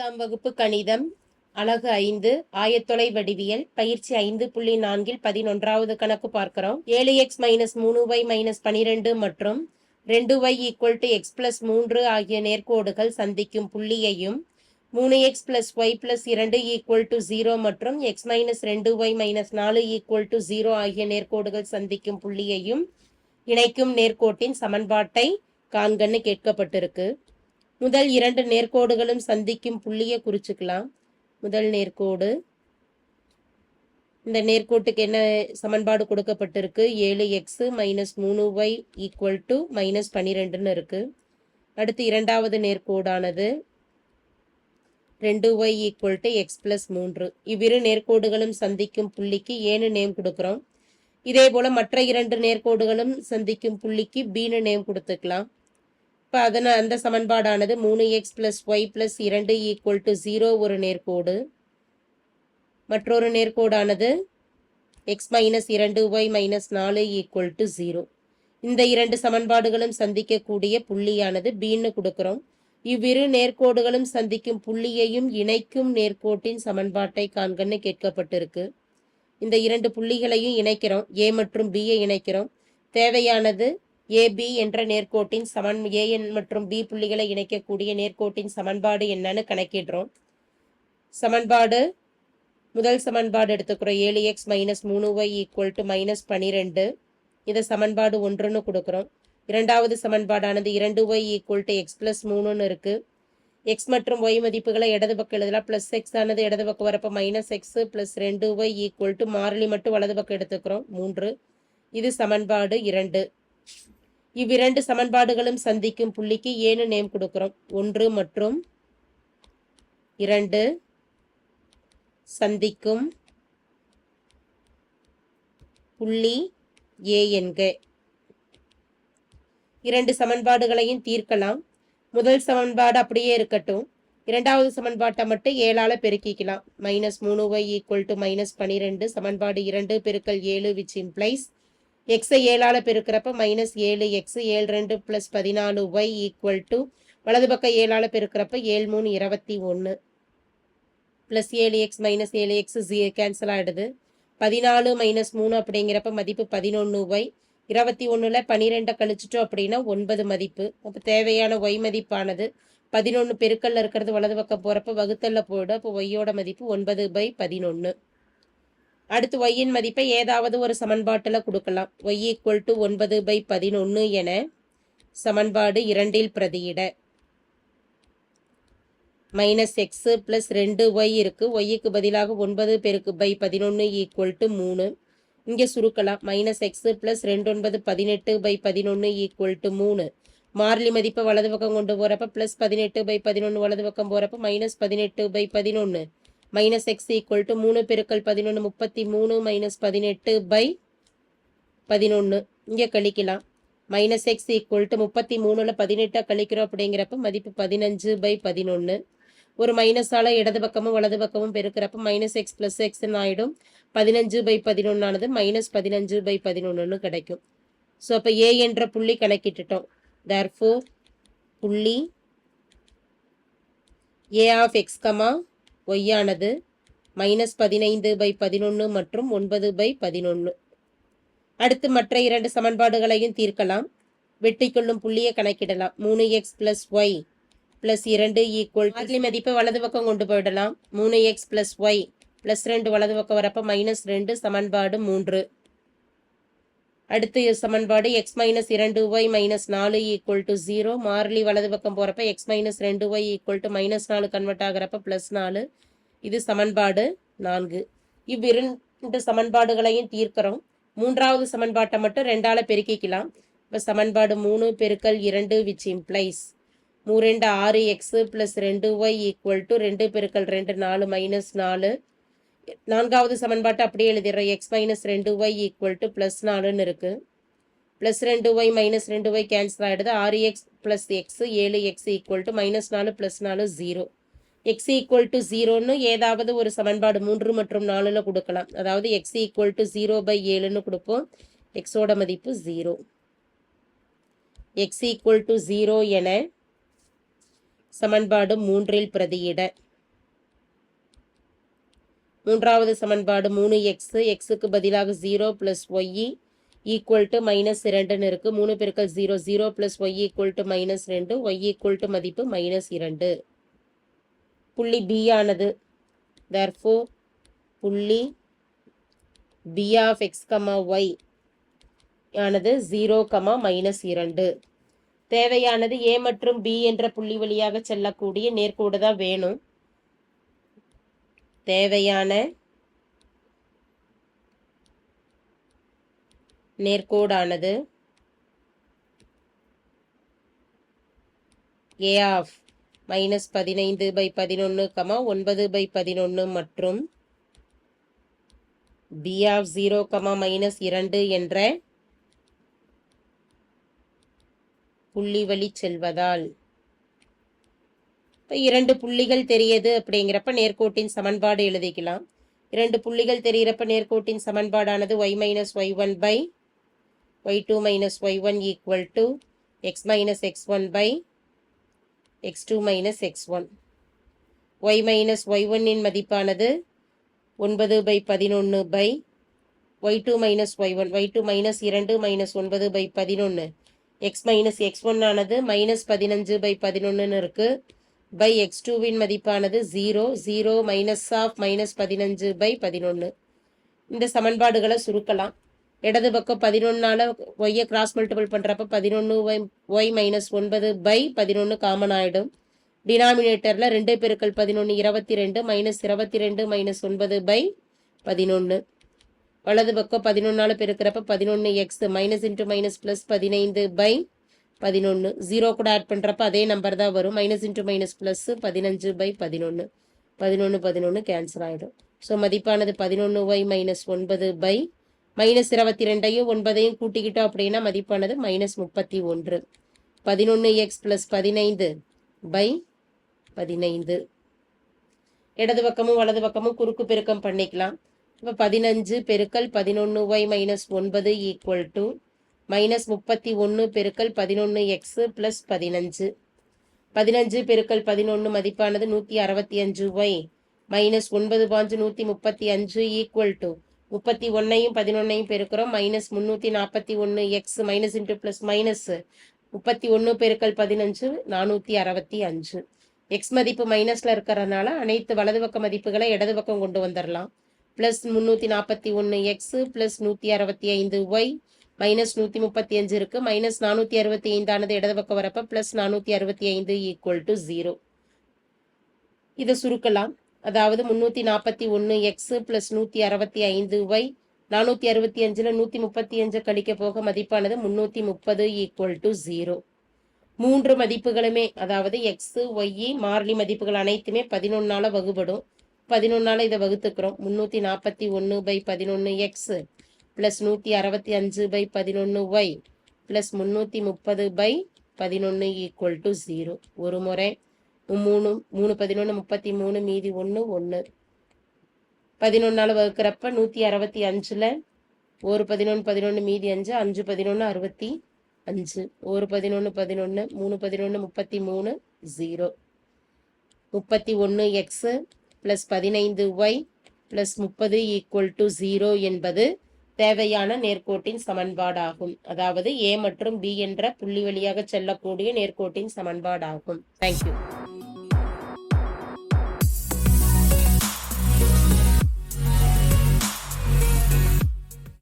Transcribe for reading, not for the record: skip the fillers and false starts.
10ஆம் வகுப்பு கணிதம் அலகு 5 ஆயத்தொலை வடிவியல் பயிற்சி 5.4 11வது கணக்கு பார்க்கிறோம். 7x - 3y - 12 மற்றும் 2y = x + 3 ஆகிய நேர்க்கோடுகள் சந்திக்கும் புள்ளியையும் 3x + y + 2 = 0 மற்றும் x - 2y - 4 = 0 ஆகிய நேர்க்கோடுகள் சந்திக்கும் புள்ளியையும் இணைக்கும் நேர்க்கோட்டின் சமன்பாட்டை காண்கன்னு கேட்கப்பட்டிருக்கு. முதல் இரண்டு நேர்க்கோடுகளும் சந்திக்கும் புள்ளியை குறிச்சுக்கலாம். முதல் நேர்க்கோடு, இந்த நேர்க்கோட்டுக்கு என்ன சமன்பாடு கொடுக்கப்பட்டிருக்கு? 7x - 3y = -12ன்னு இருக்கு. அடுத்து இரண்டாவது நேர்க்கோடானது 2y = x + 3. இவ்விரு நேர்க்கோடுகளும் சந்திக்கும் புள்ளிக்கு ஏன்னு நேம் கொடுக்கிறோம். இதே போல மற்ற இரண்டு நேர்க்கோடுகளும் சந்திக்கும் புள்ளிக்கு பீனு நேம் கொடுத்துக்கலாம். இப்போ அந்த சமன்பாடானது 3x + y + 2 = 0 ஒரு நேர்க்கோடு, மற்றொரு நேர்க்கோடானது x - 2y - 4 = 0. இந்த இரண்டு சமன்பாடுகளும் சந்திக்கக்கூடிய புள்ளியானது பீன்னு கொடுக்கிறோம். இவ்விரு நேர்க்கோடுகளும் சந்திக்கும் புள்ளியையும் இணைக்கும் நேர்க்கோட்டின் சமன்பாட்டை காண்கன்னு கேட்கப்பட்டிருக்கு. இந்த இரண்டு புள்ளிகளையும் இணைக்கிறோம், a மற்றும் b இணைக்கிறோம். தேவையானது AB என்ற நேர்க்கோட்டின் AN மற்றும் B புள்ளிகளை இணைக்கக்கூடிய நேர்க்கோட்டின் சமன்பாடு என்னன்னு கணக்கிடுறோம். சமன்பாடு முதல் சமன்பாடு எடுத்துக்கிறோம். 7x - 3y = -12. இதை சமன்பாடு 1ன்னு கொடுக்கிறோம். இரண்டாவது சமன்பாடானது 2y = x + 3ன்னு இருக்கு. x மற்றும் y மதிப்புகளை இடது பக்கம் எழுதலாம். +x ஆனது இடது பக்கம் வரப்ப -x + 2y = மாறிலி மட்டும் வலது பக்கம் எடுத்துக்கிறோம் 3. இது சமன்பாடு 2. இவ்விரண்டு சமன்பாடுகளும் சந்திக்கும் புள்ளிக்கு ஏன்னு நேம் கொடுக்கிறோம். 1 மற்றும் 2 சந்திக்கும் புள்ளி A என்க. இரண்டு சமன்பாடுகளையும் தீர்க்கலாம். முதல் சமன்பாடு அப்படியே இருக்கட்டும். இரண்டாவது சமன்பாட்டை மட்டும் 7ஆல பெருக்கிக்கலாம். -3y = -12 சமன்பாடு 2 × 7 which implies x 7ஆல பெருக்கிறப்ப -7x 7 2 + 14y = வலது பக்கம் 7ஆல பெருக்கிறப்ப 7 3 21 +7x - 7x கேன்சல் ஆயிடுது. 14 - 3 அப்படிங்கிறப்ப மதிப்பு 11y. 21ல 12 கழிச்சிட்டோம் அப்படின்னா 9 மதிப்பு. அப்போ தேவையான y மதிப்பானது 11 பெருக்கல்ல இருக்கிறது வலது பக்கம் போறப்ப வகுத்தல்ல போயிடும். அப்போ y-யோட மதிப்பு 9/11. அடுத்து y-யின் மதிப்பை ஏதாவது ஒரு சமன்பாட்டில் கொடுக்கலாம். y = 9/11 என சமன்பாடு 2ல் பிரதியிட -x + 2y இருக்கு. y-க்கு பதிலாக 9/11 = 3. இங்கே சுருக்கலாம். -x + 2 18/11 = 3. மாறிலி மதிப்பை வலது பக்கம் கொண்டு போறப்ப +18/11 வலது பக்கம் போறப்ப -18/11 -x = 3 × 11 33 -18/11 இங்கே கழிக்கலாம். -x = 33ல 18 கழிக்கிறோம் அப்படிங்கிறப்ப மதிப்பு 15/11. ஒரு மைனஸால இடது பக்கமும் வலது பக்கமும் பெருக்கிறப்ப -x + x ஆயிடும். 15/11 ஆனது -15/11 கிடைக்கும். ஸோ அப்போ A என்ற புள்ளி கணக்கிட்டுட்டோம். therefore புள்ளி A of x, y ஆனது -15/11 மற்றும் 9/11. அடுத்து மற்ற இரண்டு சமன்பாடுகளையும் தீர்க்கலாம். வெட்டிக்கொள்ளும் புள்ளியை கணக்கிடலாம். 3x + y + 2 = மதிப்பை வலது பக்கம் கொண்டு போயிடலாம். 3x + y + 2 வலது பக்கம் வரப்ப -2 சமன்பாடு 3. அடுத்து சமன்பாடு x - 2y - 4 = 0. மாறிலி வலது பக்கம் போறப்ப x - 2y = -4 கன்வெர்ட் ஆகிறப்ப +4. இது சமன்பாடு 4. இவ்விரண்டு சமன்பாடுகளையும் தீர்க்கிறோம். மூன்றாவது சமன்பாட்டை மட்டும் 2ஆல பெருக்கிக்கலாம். இப்போ சமன்பாடு 3 × 2 which implies 3 2 6x + 2y = 2 × 2 4 -4. நான்காவது சமன்பாட்டை அப்படியே எழுதிடுறோம். x - 2y = +4ன்னு இருக்கு. +2y - 2y கேன்சல் ஆகிடுது. 6x + x 7x = -4 + 4 0. x = 0ன்னு ஏதாவது ஒரு சமன்பாடு 3 மற்றும் 4ல் கொடுக்கலாம். அதாவது x = 0/7ன்னு கொடுப்போம். x-ஓட மதிப்பு 0. x = 0 என சமன்பாடு 3ல் பிரதியிட மூன்றாவது சமன்பாடு 3x, xக்கு பதிலாக 0 + y ஈக்குவல் டு -2ன்னு இருக்கு. 3 பெருக்கல் 0 0 + y equal to -2, y equal to மதிப்பு -2. புள்ளி B ஆனது therefore புள்ளி B of x, y ஆனது 0, -2. தேவையானது A மற்றும் B என்ற புள்ளி வழியாக செல்லக்கூடிய நேர்கோடு தான் வேணும். தேவையான நேர்கோடானது A of -15/11, 9/11 மற்றும் B of 0, -2 என்ற புள்ளி வழி செல்வதால் இப்போ 2 புள்ளிகள் தெரியுது அப்படிங்கிறப்ப நேர்கோட்டின் சமன்பாடு எழுதிக்கலாம். 2 புள்ளிகள் தெரிகிறப்ப நேர்கோட்டின் சமன்பாடானது y - y1 y2 - y1 equal to x - x1 x2 - x1. y - y1 இன் மதிப்பானது 9/11 y2 - y1 y2 -2 -9/11 x - x1 ஆனது -15/11 இருக்கு x2 வின் மதிப்பானது 0 0 -15/11. இந்த சமன்பாடுகளை சுருக்கலாம். இடது பக்கம் 11ஆல y கிராஸ் மல்டிபிள் பண்றப்ப 11y -9/11 காமன் ஆயிடும். டினாமினேட்டர்ல 2 பெருக்கல் 11 22 -22 -9/11. வலது பக்கம் 11ஆல பெருக்கிறப்ப 11x minus into minus plus 15/11. 0 கூட ஆட் பண்றப்ப அதே நம்பர் தான் வரும். Minus into minus plus 15/11. 11 cancel ஆயிடும். ஸோ மதிப்பானது 11y -9 -22ஐயும் 9ஐயும் கூட்டிக்கிட்டோம் அப்படின்னா மதிப்பானது -31. 11x + 15/15. இடது பக்கமும் வலது பக்கமும் குறுக்கு பெருக்கம் பண்ணிக்கலாம். இப்போ 15 பெருக்கல் 11y -9 ஈக்குவல் டு -31 பெருக்கல் 11x + 15. 15 பெருக்கல் 11 மதிப்பானது 165y -9 பாஞ்சு 135 ஈக்குவல் டு 31ஐயும் 11ஐயும் பெருக்கிறோம் -341x minus into plus minus 31 பெருக்கல் 15 465. எக்ஸ் மதிப்பு மைனஸ்ல இருக்கிறதுனால அனைத்து வலது பக்க மதிப்புகளை இடது பக்கம் கொண்டு வந்துடலாம். Plus 341x plus 165y minus 135 இருக்கு. மைனஸ் 465 ஆனது இடது பக்கம் வரப்ப பிளஸ் 465 ஈக்குவல் டு 0. இதை சுருக்கலாம். அதாவது 341x பிளஸ் 165y 465ல 135 கழிக்க போக மதிப்பானது 330 ஈக்குவல் டு 0. மூன்று மதிப்புகளுமே அதாவது எக்ஸ் ஒய் மாறிலி மதிப்புகள் அனைத்துமே 11ஆல வகுபடும். 11ஆல இதை வகுத்துக்கிறோம். 341/11x plus 165/11y plus 330/11 equal to 0. ஒரு முறை 3 11 33 மீதி 1 1. 11ஆல வகுக்கிறப்ப 165ல ஒரு 11 11 மீதி 5 5 11 65. ஒரு 11 11 3 11 33 0. 31x plus 15y plus 30 equal to 0 என்பது தேவையான நேர்கோட்டின் சமன்பாடாகும். அதாவது A மற்றும் B என்ற புள்ளி வழியாக செல்லக்கூடிய நேர்கோட்டின் சமன்பாடாகும். தேங்க்யூ.